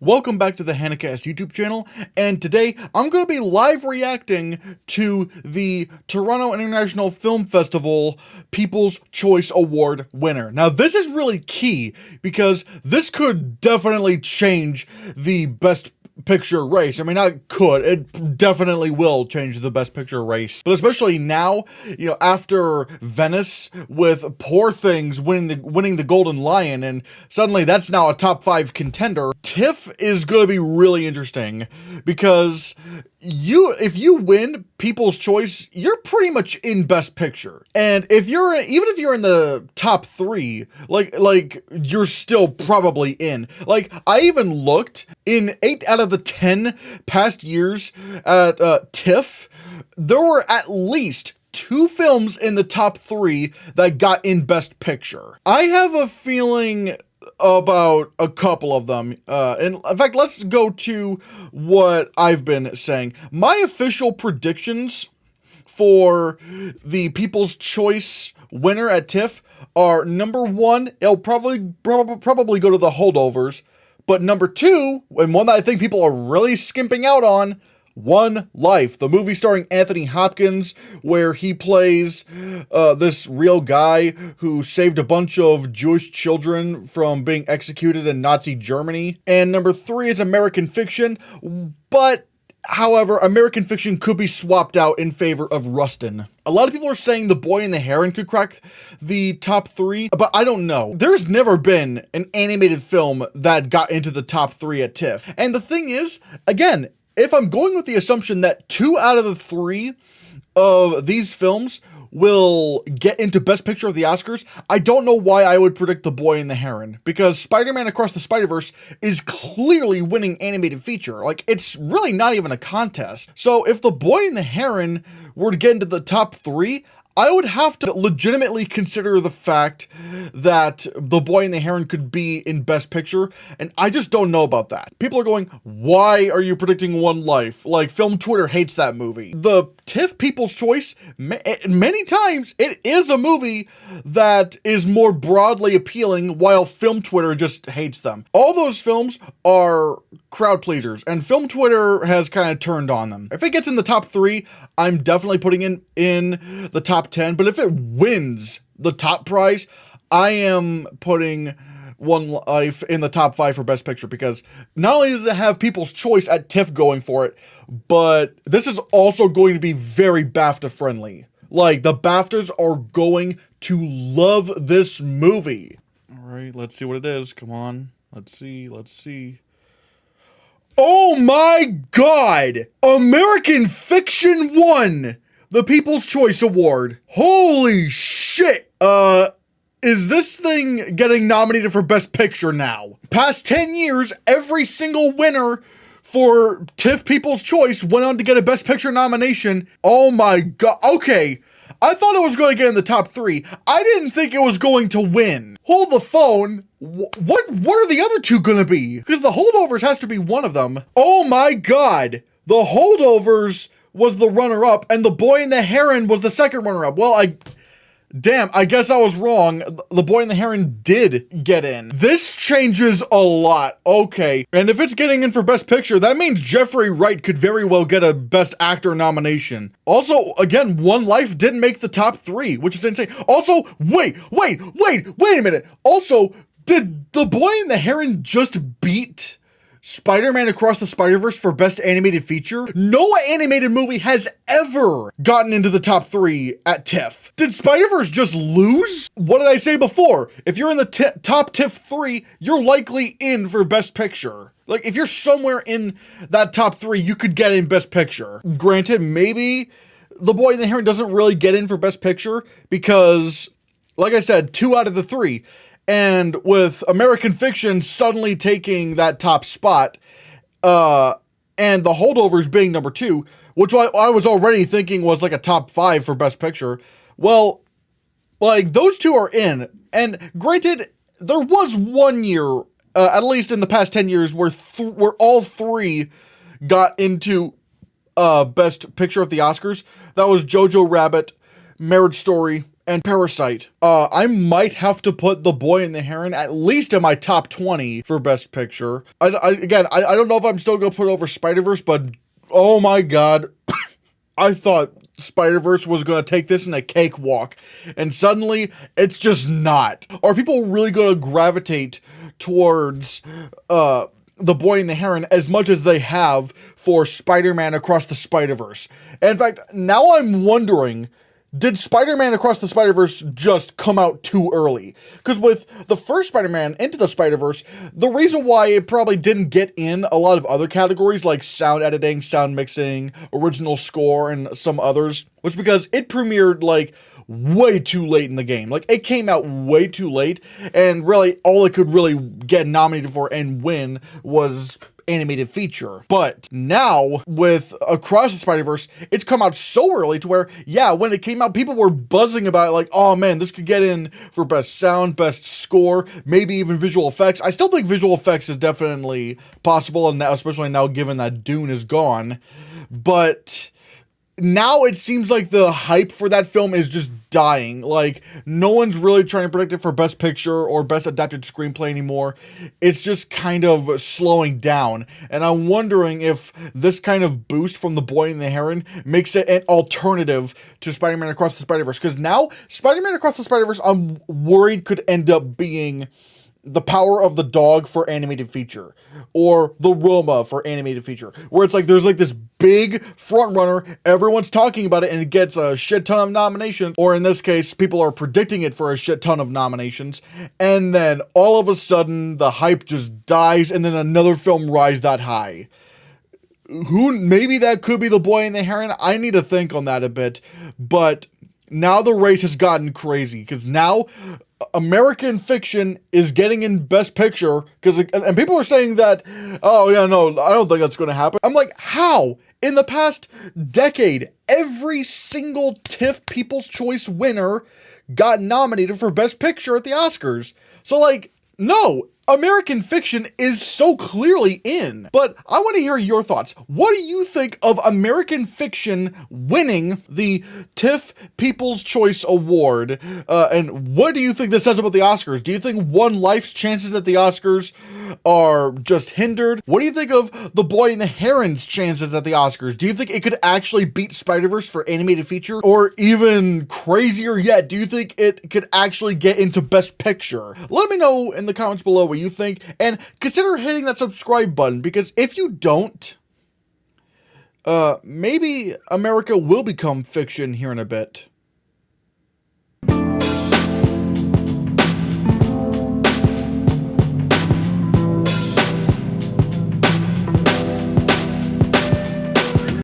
Welcome back to the Hannahcast YouTube channel, and today I'm going to be live reacting to the Toronto International Film Festival People's Choice Award winner. Now this is really key because this could definitely change the Best Picture race. I mean, not could, it definitely will change the Best Picture race. But especially now, after Venice with Poor Things winning the Golden Lion, and suddenly that's now a top 5 contender. TIFF is going to be really interesting because if you win People's Choice, you're pretty much in Best Picture. And even if you're in the top 3, like you're still probably in. Like, I even looked in 8 out of the 10 past years at TIFF, there were at least 2 films in the top 3 that got in Best Picture. I have a feeling about a couple of them, and in fact, let's go to what I've been saying. My official predictions for the People's Choice winner at TIFF are: number 1, it'll probably go to The Holdovers, but number 2, and one that I think people are really skimping out on, One Life, the movie starring Anthony Hopkins, where he plays this real guy who saved a bunch of Jewish children from being executed in Nazi Germany. And number 3 is American Fiction, but however, American Fiction could be swapped out in favor of Rustin. A lot of people are saying The Boy and the Heron could crack the top 3, but I don't know. There's never been an animated film that got into the top 3 at TIFF. And the thing is, again, if I'm going with the assumption that 2 out of the 3 of these films will get into Best Picture of the Oscars, I don't know why I would predict The Boy and the Heron, because Spider-Man Across the Spider-Verse is clearly winning animated feature. Like, it's really not even a contest. So if The Boy and the Heron were to get into the top 3, I would have to legitimately consider the fact that The Boy and the Heron could be in Best Picture, and I just don't know about that. People are going, why are you predicting One Life? Like, film Twitter hates that movie. The TIFF People's Choice, many times, it is a movie that is more broadly appealing, while film Twitter just hates them. All those films are crowd pleasers, and film Twitter has kind of turned on them. If it gets in the top 3, I'm definitely putting in the top 10, but if it wins the top prize, I am putting One Life in the top 5 for Best Picture, because not only does it have People's Choice at TIFF going for it, but this is also going to be very BAFTA friendly. Like, the BAFTAs are going to love this movie. All right, let's see what it is. Come on. Let's see. Oh my God! American Fiction won the People's Choice Award. Holy shit! Is this thing getting nominated for Best Picture now? Past 10 years, every single winner for TIFF People's Choice went on to get a Best Picture nomination. Oh my God. Okay, I thought it was going to get in the top 3. I didn't think it was going to win. Hold the phone. What are the other 2 gonna be? Because The Holdovers has to be one of them. Oh my God. The Holdovers was the runner-up, and The Boy and the Heron was the second runner-up. Well, I guess I was wrong. The Boy and the Heron did get in. This changes a lot. Okay. And if it's getting in for Best Picture, that means Jeffrey Wright could very well get a Best Actor nomination. Also, again, One Life didn't make the top 3, which is insane. Also, wait a minute. Also, did The Boy and the Heron just beat Spider-Man Across the Spider-Verse for Best Animated Feature? No animated movie has ever gotten into the top 3 at TIFF. Did Spider-Verse just lose? What did I say before? If you're in the top TIFF 3, you're likely in for Best Picture. Like, if you're somewhere in that top 3, you could get in Best Picture. Granted, maybe The Boy and the Heron doesn't really get in for Best Picture because, like I said, 2 out of the 3. And with American Fiction suddenly taking that top spot, and The Holdovers being number 2, which I was already thinking was like a top 5 for Best Picture, well, like, those 2 are in. And granted, there was one year, at least in the past 10 years, where all 3 got into Best Picture of the Oscars. That was Jojo Rabbit, Marriage Story, and Parasite. I might have to put The Boy and the Heron at least in my top 20 for Best Picture. Again, I don't know if I'm still gonna put it over Spider-Verse, but oh my god, I thought Spider-Verse was gonna take this in a cakewalk, and suddenly it's just not. Are people really gonna gravitate towards The Boy and the Heron as much as they have for Spider-Man Across the Spider-Verse? And in fact, now I'm wondering, did Spider-Man Across the Spider-Verse just come out too early? Because with the first Spider-Man Into the Spider-Verse, the reason why it probably didn't get in a lot of other categories like sound editing, sound mixing, original score, and some others was because it premiered like way too late in the game. Like, it came out way too late, and really all it could really get nominated for and win was animated feature. But now with Across the Spider-Verse, it's come out so early to where, yeah, when it came out, people were buzzing about it like, oh man, this could get in for best sound, best score, maybe even visual effects. I still think visual effects is definitely possible, and now, especially now given that Dune is gone. But now it seems like the hype for that film is just dying. Like, no one's really trying to predict it for Best Picture or Best Adapted Screenplay anymore. It's just kind of slowing down. And I'm wondering if this kind of boost from The Boy and the Heron makes it an alternative to Spider-Man Across the Spider-Verse. Because now, Spider-Man Across the Spider-Verse, I'm worried could end up being The Power of the Dog for animated feature, or The Roma for animated feature, where it's like there's like this big front runner, everyone's talking about it, and it gets a shit ton of nominations, or in this case, people are predicting it for a shit ton of nominations, and then all of a sudden, the hype just dies, and then another film rises that high. Maybe that could be The Boy and the Heron. I need to think on that a bit, but now the race has gotten crazy, because now American Fiction is getting in Best Picture, and people are saying that, oh yeah, no, I don't think that's going to happen. I'm like, how? In the past decade, every single TIFF People's Choice winner got nominated for Best Picture at the Oscars. So like, no, American Fiction is so clearly in. But I want to hear your thoughts. What do you think of American Fiction winning the TIFF People's Choice Award? And what do you think this says about the Oscars? Do you think One Life's chances at the Oscars are just hindered? What do you think of The Boy and the Heron's chances at the Oscars? Do you think it could actually beat Spider-Verse for animated feature? Or even crazier yet, do you think it could actually get into Best Picture? Let me know in the comments below what you think, and consider hitting that subscribe button, because if you don't, maybe America will become fiction here in a bit.